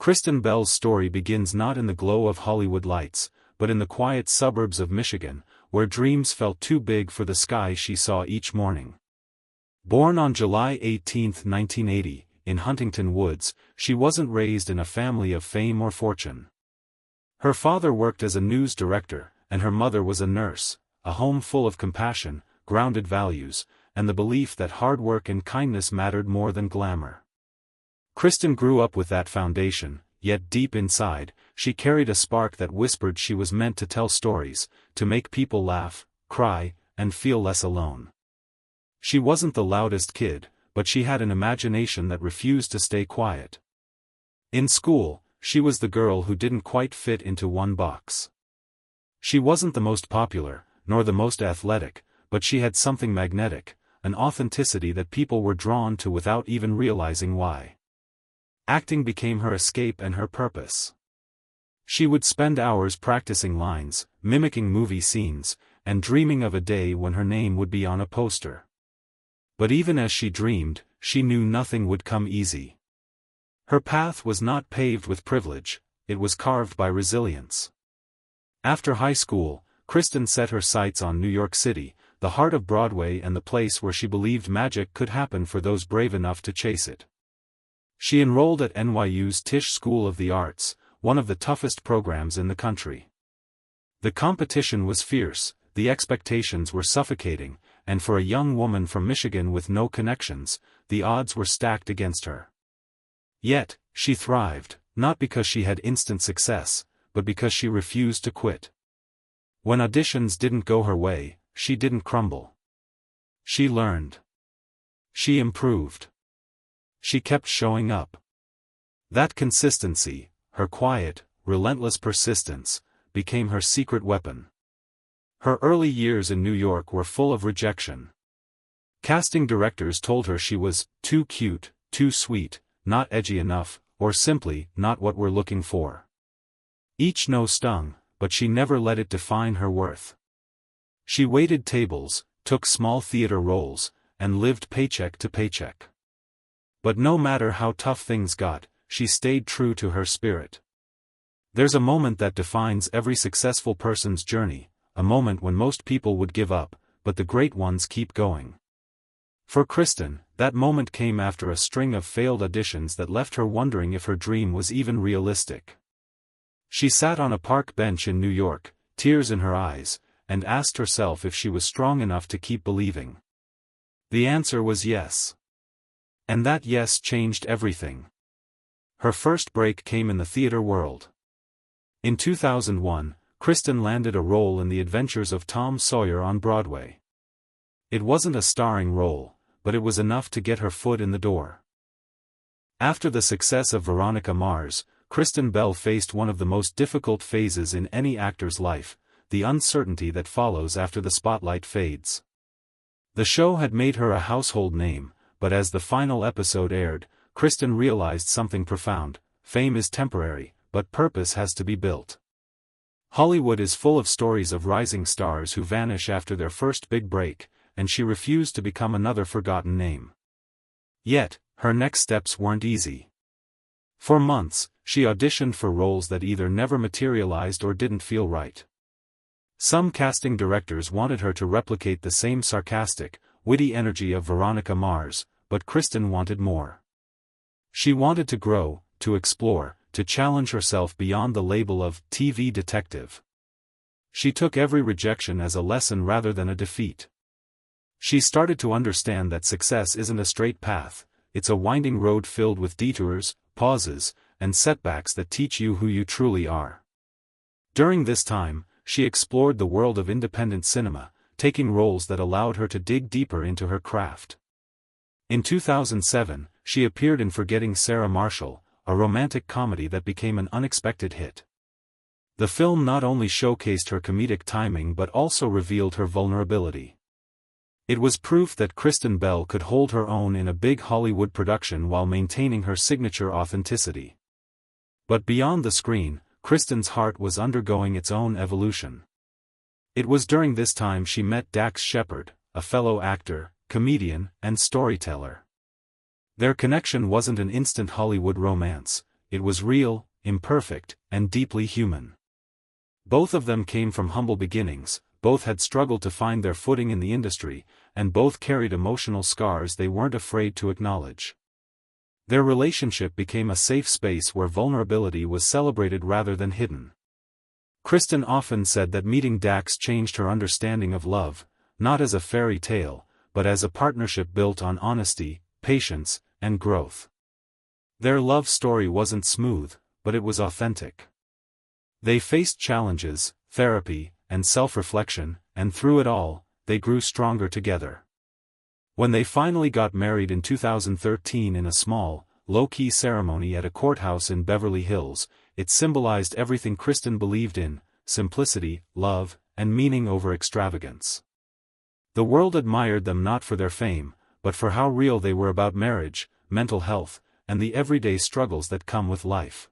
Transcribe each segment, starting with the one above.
Kristen Bell's story begins not in the glow of Hollywood lights, but in the quiet suburbs of Michigan, where dreams felt too big for the sky she saw each morning. Born on July 18, 1980, in Huntington Woods, she wasn't raised in a family of fame or fortune. Her father worked as a news director, and her mother was a nurse, a home full of compassion, grounded values, and the belief that hard work and kindness mattered more than glamour. Kristen grew up with that foundation, yet deep inside, she carried a spark that whispered she was meant to tell stories, to make people laugh, cry, and feel less alone. She wasn't the loudest kid, but she had an imagination that refused to stay quiet. In school, she was the girl who didn't quite fit into one box. She wasn't the most popular, nor the most athletic, but she had something magnetic, an authenticity that people were drawn to without even realizing why. Acting became her escape and her purpose. She would spend hours practicing lines, mimicking movie scenes, and dreaming of a day when her name would be on a poster. But even as she dreamed, she knew nothing would come easy. Her path was not paved with privilege, it was carved by resilience. After high school, Kristen set her sights on New York City, the heart of Broadway and the place where she believed magic could happen for those brave enough to chase it. She enrolled at NYU's Tisch School of the Arts, one of the toughest programs in the country. The competition was fierce, the expectations were suffocating, and for a young woman from Michigan with no connections, the odds were stacked against her. Yet, she thrived, not because she had instant success, but because she refused to quit. When auditions didn't go her way, she didn't crumble. She learned. She improved. She kept showing up. That consistency, her quiet, relentless persistence, became her secret weapon. Her early years in New York were full of rejection. Casting directors told her she was too cute, too sweet, not edgy enough, or simply not what we're looking for. Each no stung, but she never let it define her worth. She waited tables, took small theater roles, and lived paycheck to paycheck. But no matter how tough things got, she stayed true to her spirit. There's a moment that defines every successful person's journey, a moment when most people would give up, but the great ones keep going. For Kristen, that moment came after a string of failed auditions that left her wondering if her dream was even realistic. She sat on a park bench in New York, tears in her eyes, and asked herself if she was strong enough to keep believing. The answer was yes. And that yes changed everything. Her first break came in the theater world. In 2001, Kristen landed a role in The Adventures of Tom Sawyer on Broadway. It wasn't a starring role, but it was enough to get her foot in the door. After the success of Veronica Mars, Kristen Bell faced one of the most difficult phases in any actor's life, the uncertainty that follows after the spotlight fades. The show had made her a household name, but as the final episode aired, Kristen realized something profound: fame is temporary, but purpose has to be built. Hollywood is full of stories of rising stars who vanish after their first big break, and she refused to become another forgotten name. Yet, her next steps weren't easy. For months, she auditioned for roles that either never materialized or didn't feel right. Some casting directors wanted her to replicate the same sarcastic, witty energy of Veronica Mars, but Kristen wanted more. She wanted to grow, to explore, to challenge herself beyond the label of TV detective. She took every rejection as a lesson rather than a defeat. She started to understand that success isn't a straight path, it's a winding road filled with detours, pauses, and setbacks that teach you who you truly are. During this time, she explored the world of independent cinema, taking roles that allowed her to dig deeper into her craft. In 2007, she appeared in Forgetting Sarah Marshall, a romantic comedy that became an unexpected hit. The film not only showcased her comedic timing but also revealed her vulnerability. It was proof that Kristen Bell could hold her own in a big Hollywood production while maintaining her signature authenticity. But beyond the screen, Kristen's heart was undergoing its own evolution. It was during this time she met Dax Shepard, a fellow actor, comedian, and storyteller. Their connection wasn't an instant Hollywood romance, it was real, imperfect, and deeply human. Both of them came from humble beginnings, both had struggled to find their footing in the industry, and both carried emotional scars they weren't afraid to acknowledge. Their relationship became a safe space where vulnerability was celebrated rather than hidden. Kristen often said that meeting Dax changed her understanding of love, not as a fairy tale, but as a partnership built on honesty, patience, and growth. Their love story wasn't smooth, but it was authentic. They faced challenges, therapy, and self-reflection, and through it all, they grew stronger together. When they finally got married in 2013 in a small, low-key ceremony at a courthouse in Beverly Hills, it symbolized everything Kristen believed in: simplicity, love, and meaning over extravagance. The world admired them not for their fame, but for how real they were about marriage, mental health, and the everyday struggles that come with life.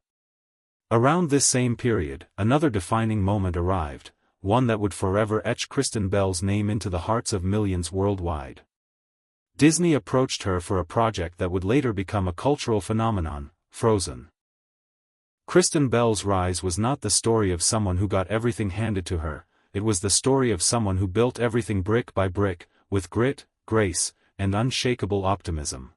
Around this same period, another defining moment arrived, one that would forever etch Kristen Bell's name into the hearts of millions worldwide. Disney approached her for a project that would later become a cultural phenomenon, Frozen. Kristen Bell's rise was not the story of someone who got everything handed to her, it was the story of someone who built everything brick by brick, with grit, grace, and unshakable optimism.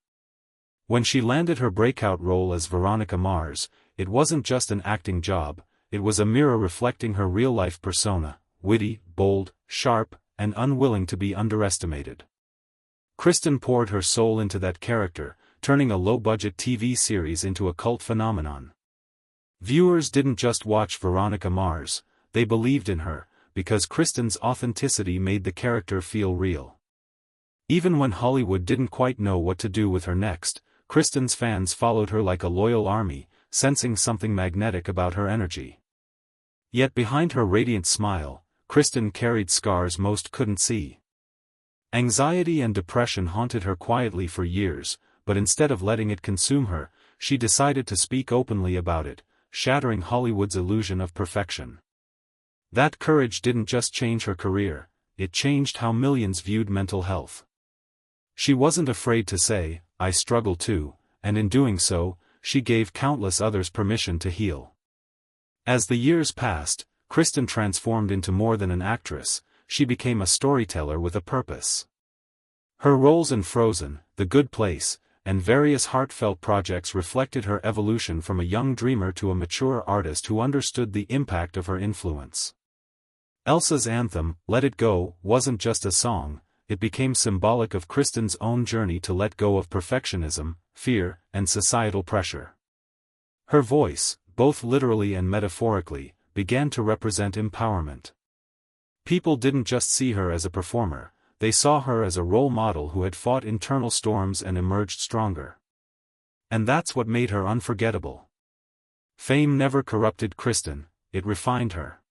When she landed her breakout role as Veronica Mars, it wasn't just an acting job, it was a mirror reflecting her real-life persona: witty, bold, sharp, and unwilling to be underestimated. Kristen poured her soul into that character, turning a low-budget TV series into a cult phenomenon. Viewers didn't just watch Veronica Mars, they believed in her, because Kristen's authenticity made the character feel real. Even when Hollywood didn't quite know what to do with her next, Kristen's fans followed her like a loyal army, sensing something magnetic about her energy. Yet behind her radiant smile, Kristen carried scars most couldn't see. Anxiety and depression haunted her quietly for years, but instead of letting it consume her, she decided to speak openly about it, shattering Hollywood's illusion of perfection. That courage didn't just change her career, it changed how millions viewed mental health. She wasn't afraid to say, "I struggle too," and in doing so, she gave countless others permission to heal. As the years passed, Kristen transformed into more than an actress, she became a storyteller with a purpose. Her roles in Frozen, The Good Place, and various heartfelt projects reflected her evolution from a young dreamer to a mature artist who understood the impact of her influence. Elsa's anthem, Let It Go, wasn't just a song, it became symbolic of Kristen's own journey to let go of perfectionism, fear, and societal pressure. Her voice, both literally and metaphorically, began to represent empowerment. People didn't just see her as a performer, they saw her as a role model who had fought internal storms and emerged stronger. And that's what made her unforgettable. Fame never corrupted Kristen, it refined her.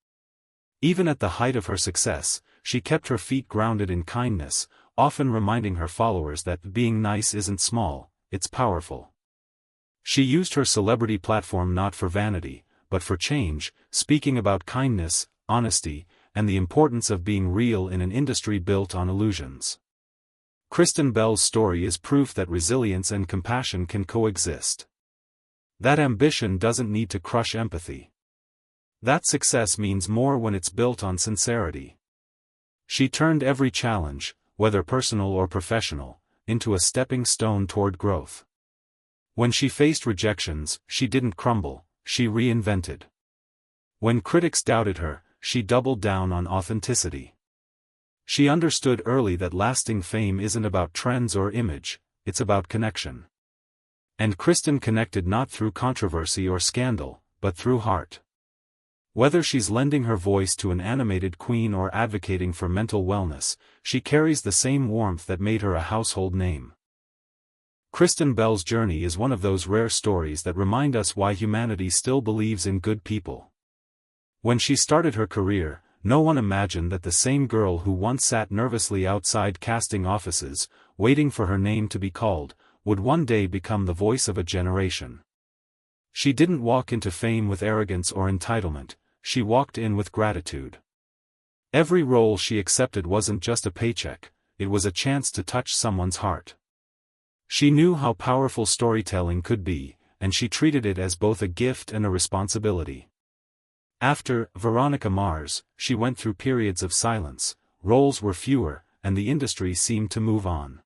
Even at the height of her success, she kept her feet grounded in kindness, often reminding her followers that being nice isn't small, it's powerful. She used her celebrity platform not for vanity, but for change, speaking about kindness, honesty, and the importance of being real in an industry built on illusions. Kristen Bell's story is proof that resilience and compassion can coexist. That ambition doesn't need to crush empathy. That success means more when it's built on sincerity. She turned every challenge, whether personal or professional, into a stepping stone toward growth. When she faced rejections, she didn't crumble, she reinvented. When critics doubted her, she doubled down on authenticity. She understood early that lasting fame isn't about trends or image, it's about connection. And Kristen connected not through controversy or scandal, but through heart. Whether she's lending her voice to an animated queen or advocating for mental wellness, she carries the same warmth that made her a household name. Kristen Bell's journey is one of those rare stories that remind us why humanity still believes in good people. When she started her career, no one imagined that the same girl who once sat nervously outside casting offices, waiting for her name to be called, would one day become the voice of a generation. She didn't walk into fame with arrogance or entitlement, she walked in with gratitude. Every role she accepted wasn't just a paycheck, it was a chance to touch someone's heart. She knew how powerful storytelling could be, and she treated it as both a gift and a responsibility. After Veronica Mars, she went through periods of silence, roles were fewer, and the industry seemed to move on.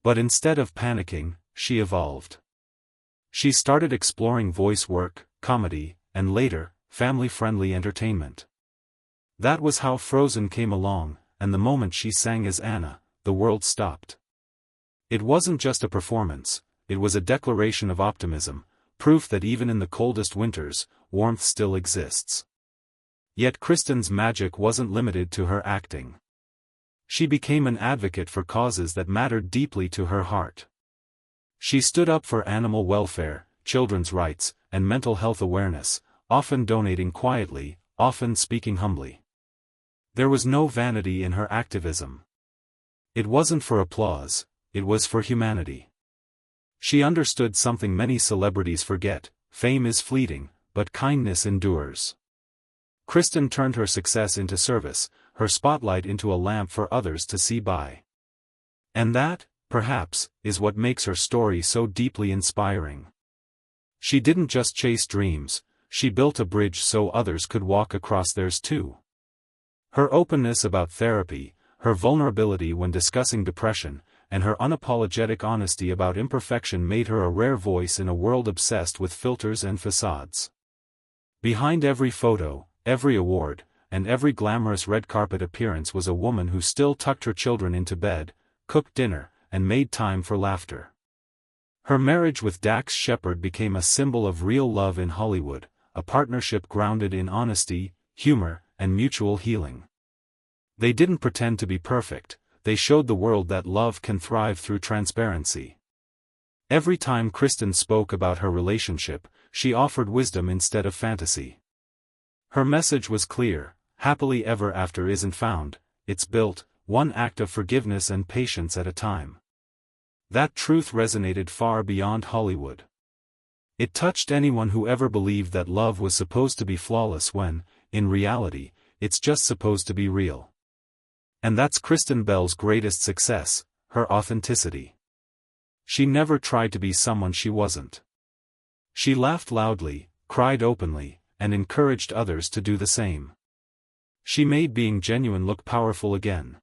But instead of panicking, she evolved. She started exploring voice work, comedy, and later, family-friendly entertainment. That was how Frozen came along, and the moment she sang as Anna, the world stopped. It wasn't just a performance, it was a declaration of optimism, proof that even in the coldest winters, warmth still exists. Yet Kristen's magic wasn't limited to her acting. She became an advocate for causes that mattered deeply to her heart. She stood up for animal welfare, children's rights, and mental health awareness, often donating quietly, often speaking humbly. There was no vanity in her activism. It wasn't for applause, it was for humanity. She understood something many celebrities forget: fame is fleeting, but kindness endures. Kristen turned her success into service, her spotlight into a lamp for others to see by. And that, perhaps, is what makes her story so deeply inspiring. She didn't just chase dreams, she built a bridge so others could walk across theirs too. Her openness about therapy, her vulnerability when discussing depression, and her unapologetic honesty about imperfection made her a rare voice in a world obsessed with filters and facades. Behind every photo, every award, and every glamorous red carpet appearance was a woman who still tucked her children into bed, cooked dinner, and made time for laughter. Her marriage with Dax Shepard became a symbol of real love in Hollywood, a partnership grounded in honesty, humor, and mutual healing. They didn't pretend to be perfect, they showed the world that love can thrive through transparency. Every time Kristen spoke about her relationship, she offered wisdom instead of fantasy. Her message was clear: happily ever after isn't found, it's built, one act of forgiveness and patience at a time. That truth resonated far beyond Hollywood. It touched anyone who ever believed that love was supposed to be flawless when, in reality, it's just supposed to be real. And that's Kristen Bell's greatest success, her authenticity. She never tried to be someone she wasn't. She laughed loudly, cried openly, and encouraged others to do the same. She made being genuine look powerful again.